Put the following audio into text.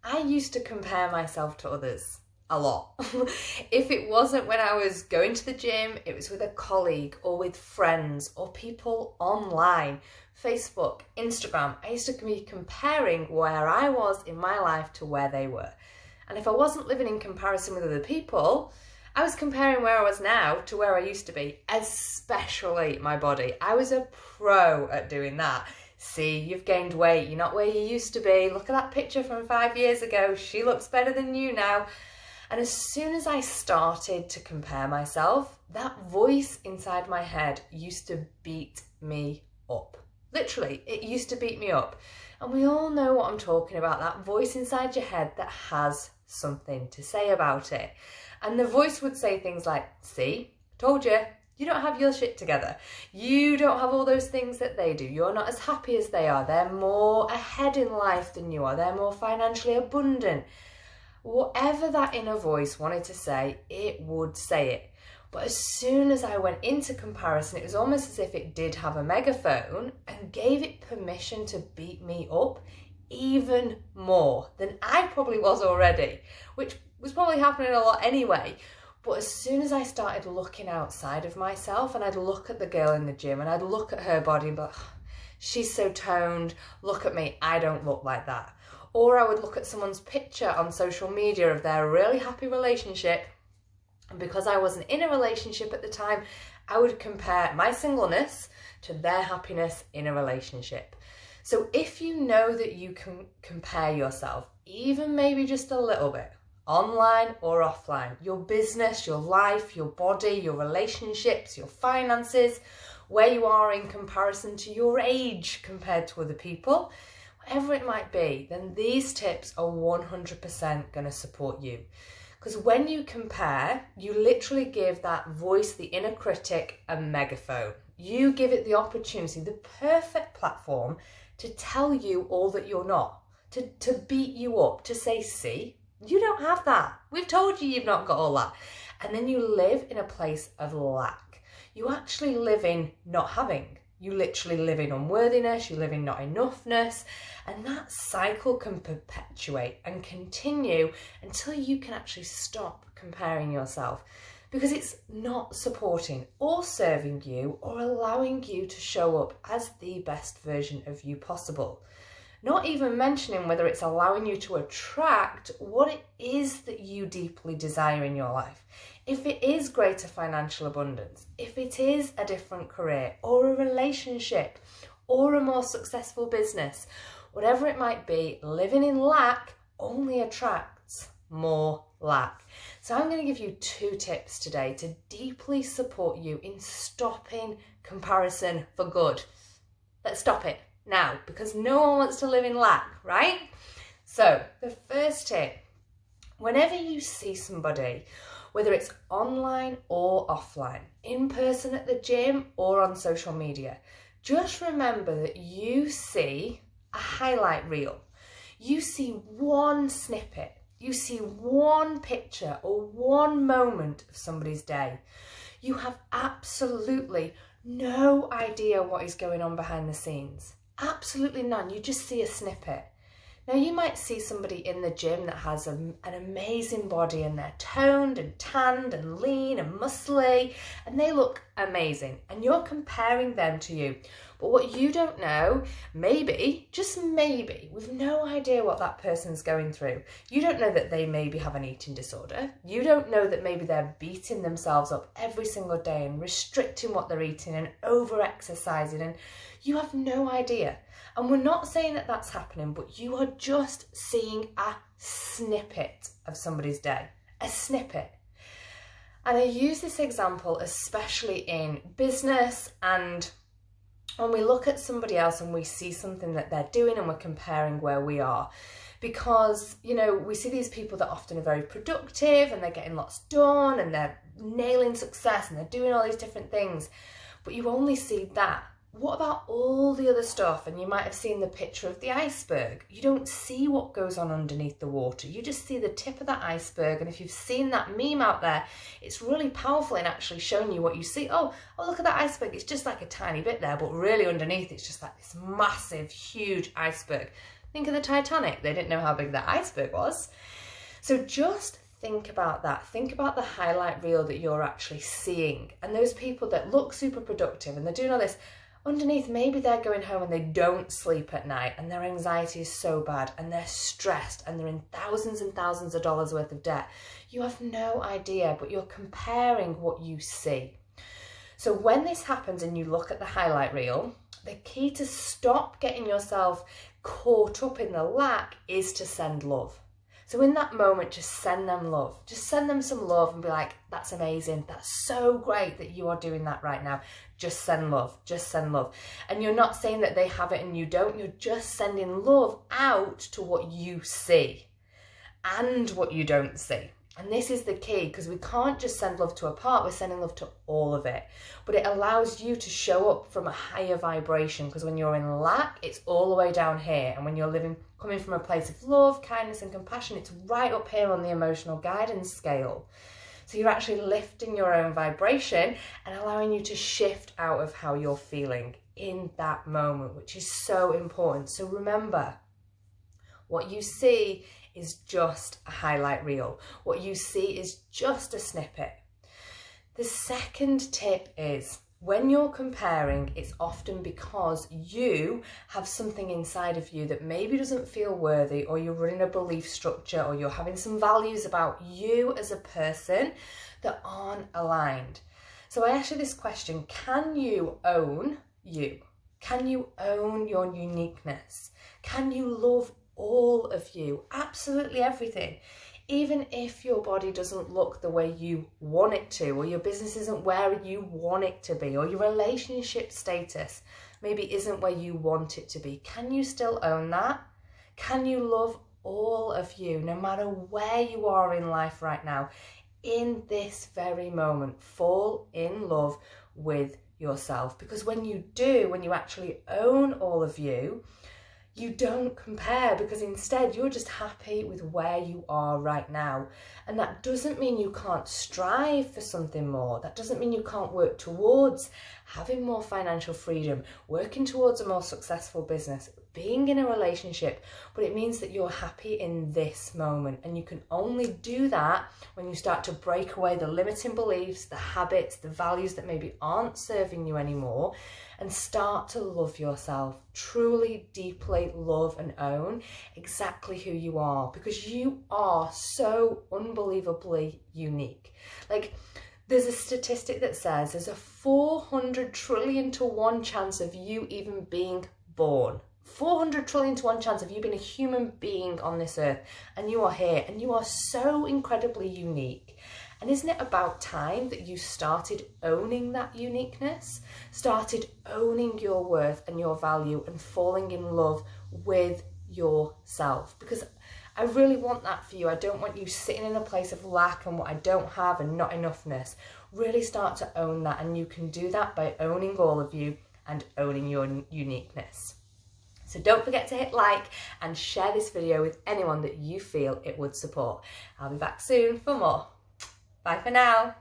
I used to compare myself to others a lot. If it wasn't when I was going to the gym, it was with a colleague or with friends or people online, Facebook, Instagram. I used to be comparing where I was in my life to where they were. And if I wasn't living in comparison with other people, I was comparing where I was now to where I used to be, especially my body. I was a pro at doing that. See, you've gained weight, you're not where you used to be. Look at that picture from 5 years ago. She looks better than you now. And as soon as I started to compare myself, that voice inside my head used to beat me up. Literally, it used to beat me up. And we all know what I'm talking about, that voice inside your head that has something to say about it. And the voice would say things like, see, told you, you don't have your shit together. You don't have all those things that they do. You're not as happy as they are. They're more ahead in life than you are. They're more financially abundant. Whatever that inner voice wanted to say, it would say it. But as soon as I went into comparison, it was almost as if it did have a megaphone and gave it permission to beat me up even more than I probably was already, which was probably happening a lot anyway. But as soon as I started looking outside of myself, and I'd look at the girl in the gym and I'd look at her body and be like, she's so toned, look at me, I don't look like that. Or I would look at someone's picture on social media of their really happy relationship, and because I wasn't in a relationship at the time, I would compare my singleness to their happiness in a relationship. So if you know that you can compare yourself, even maybe just a little bit, online or offline, your business, your life, your body, your relationships, your finances, where you are in comparison to your age compared to other people, whatever it might be, then these tips are 100% going to support you. Because when you compare, you literally give that voice, the inner critic, a megaphone. You give it the opportunity, the perfect platform to tell you all that you're not, to beat you up, to say, see, you don't have that. We've told you you've not got all that. And then you live in a place of lack. You actually live in not having. You literally live in unworthiness, you live in not enoughness, and that cycle can perpetuate and continue until you can actually stop comparing yourself, because it's not supporting or serving you or allowing you to show up as the best version of you possible. Not even mentioning whether it's allowing you to attract what it is that you deeply desire in your life. If it is greater financial abundance, if it is a different career or a relationship or a more successful business, whatever it might be, living in lack only attracts more lack. So I'm going to give you 2 tips today to deeply support you in stopping comparison for good. Let's stop it now, because no one wants to live in lack, right? So the first tip, whenever you see somebody, whether it's online or offline, in person at the gym or on social media, just remember that you see a highlight reel. You see one snippet, you see one picture or one moment of somebody's day. You have absolutely no idea what is going on behind the scenes. Absolutely none. You just see a snippet. Now, you might see somebody in the gym that has an amazing body and they're toned and tanned and lean and muscly and they look amazing, and you're comparing them to you. But what you don't know, maybe, just maybe, with no idea what that person's going through, you don't know that they maybe have an eating disorder. You don't know that maybe they're beating themselves up every single day and restricting what they're eating and over-exercising, and you have no idea. And we're not saying that that's happening, but you are just seeing a snippet of somebody's day, a snippet. And I use this example especially in business, and when we look at somebody else and we see something that they're doing and we're comparing where we are. Because, you know, we see these people that often are very productive and they're getting lots done and they're nailing success and they're doing all these different things, but you only see that. What about all the other stuff? And you might have seen the picture of the iceberg. You don't see what goes on underneath the water. You just see the tip of that iceberg. And if you've seen that meme out there, it's really powerful in actually showing you what you see. Oh, look at that iceberg. It's just like a tiny bit there, but really underneath it's just like this massive, huge iceberg. Think of the Titanic. They didn't know how big that iceberg was. So just think about that. Think about the highlight reel that you're actually seeing. And those people that look super productive and they're doing all this, underneath, maybe they're going home and they don't sleep at night and their anxiety is so bad and they're stressed and they're in thousands and thousands of dollars worth of debt. You have no idea, but you're comparing what you see. So when this happens and you look at the highlight reel, the key to stop getting yourself caught up in the lack is to send love. So in that moment, just send them love. Just send them some love and be like, that's amazing. That's so great that you are doing that right now. Just send love. Just send love. And you're not saying that they have it and you don't. You're just sending love out to what you see and what you don't see. And this is the key, because we can't just send love to a part, we're sending love to all of it. But it allows you to show up from a higher vibration, because when you're in lack, it's all the way down here. And when you're coming from a place of love, kindness and compassion, it's right up here on the emotional guidance scale. So you're actually lifting your own vibration and allowing you to shift out of how you're feeling in that moment, which is so important. So remember, what you see is just a highlight reel. What you see is just a snippet. The second tip is, when you're comparing, it's often because you have something inside of you that maybe doesn't feel worthy, or you're running a belief structure, or you're having some values about you as a person that aren't aligned. So I ask you this question: can you own you? Can you own your uniqueness? Can you love all of you? Absolutely everything. Even if your body doesn't look the way you want it to, or your business isn't where you want it to be, or your relationship status maybe isn't where you want it to be, can you still own that? Can you love all of you, no matter where you are in life right now? In this very moment, fall in love with yourself. Because when you do, when you actually own all of you, you don't compare, because instead you're just happy with where you are right now. And that doesn't mean you can't strive for something more. That doesn't mean you can't work towards having more financial freedom, working towards a more successful business, being in a relationship, but it means that you're happy in this moment. And you can only do that when you start to break away the limiting beliefs, the habits, the values that maybe aren't serving you anymore, and start to love yourself, truly, deeply love and own exactly who you are, because you are so unbelievably unique. Like, there's a statistic that says there's a 400 trillion to 1 chance of you even being born. 400 trillion to 1 chance of you being a human being on this earth, and you are here, and you are so incredibly unique. And isn't it about time that you started owning that uniqueness, started owning your worth and your value, and falling in love with yourself? Because I really want that for you. I don't want you sitting in a place of lack and what I don't have and not enoughness. Really start to own that, and you can do that by owning all of you and owning your uniqueness. So don't forget to hit like and share this video with anyone that you feel it would support. I'll be back soon for more. Bye for now.